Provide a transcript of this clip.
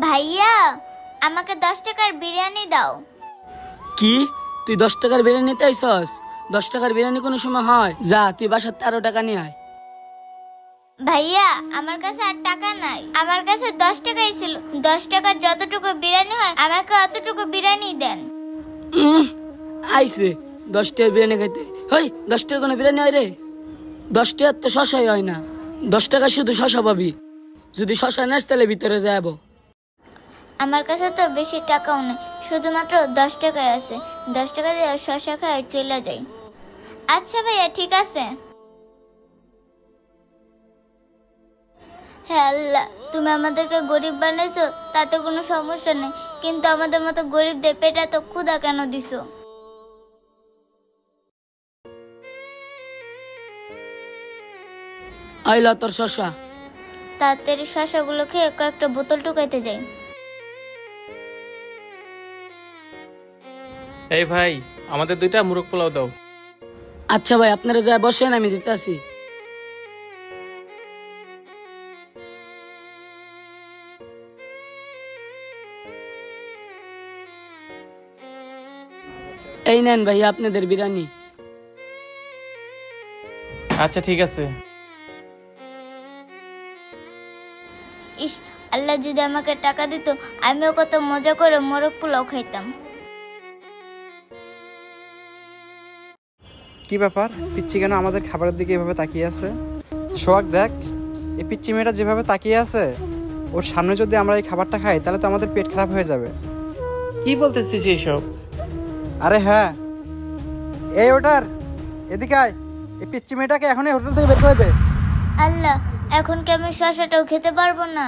ভাইয়া আমাকে 10 টাকার বিরিয়ানি দাও। কি তুই 10 টাকার বিরিয়ানি নিতে আইছস? 10 টাকার বিরিয়ানি কোনো সময় হয়? যা তুই বাসার 13 টাকা নিয়ে আয়। ভাইয়া আমার কাছে আর টাকা নাই, আমার কাছে 10 টাকাই ছিল। 10 টাকার যতটুকু বিরিয়ানি হয় আমাকে অতটুকু বিরিয়ানি দেন। আইছে 10 টাকার বিরিয়ানি খাইতে। হই 10 টাকার কোনো বিরিয়ানি হয় রে? 10 টাকার তো শশাই হয় না। 10 টাকা শুধু শশা পাবি। যদি শশা নেস তাহলে ভিতরে যাবো। আমার কাছে তো বেশি টাকাও নেই, শুধুমাত্র 10 টাকাই আছে। 10 টাকা দিয়ে শসা খাই চলে যাই। আচ্ছা ভাইয়া ঠিক আছে। হ্যাঁ আল্লাহ, তুমি আমাদেরকে গরিব বানাইছো তাতে কোনো সমস্যা নেই, কিন্তু আমাদের মতো গরিবদের পেটে তো ক্ষুধা কেন দিছো? আইলা তোর শশা। তাড়াতাড়ি শসাগুলো খেয়ে কয়েকটা বোতল টুকাইতে যাই। এই ভাই আমাদের 2টা মুরগ পোলাও দাও। আচ্ছা ভাই আপনারা যা বসেন, আমি দিতে আসি। এই নেন ভাই আপনাদের বিরিয়ানি। আচ্ছা ঠিক আছে। ইস, আল্লাহ যদি আমাকে টাকা দিত আমিও কত মজা করে মোরগ পোলাও খাইতাম। কি ব্যাপার, পিচ্চি কেন আমাদের খাবারের দিকে এভাবে তাকিয়ে আছে? সোহাগ দেখ, এই পিচ্চি মেয়েটা যেভাবে তাকিয়ে আছে, ওর সামনে যদি আমরা এই খাবারটা খাই তাহলে তো আমাদের পেট খারাপ হয়ে যাবে। কি বলতেছিস এইসব? আরে হ্যাঁ, এই ওটার এদিকে আয়, এই পিচ্চি মেয়েটাকে এখনই হোটেল থেকে বের করে দে। আল্লাহ, এখন কি আমি শসাটাও খেতে পারবো না?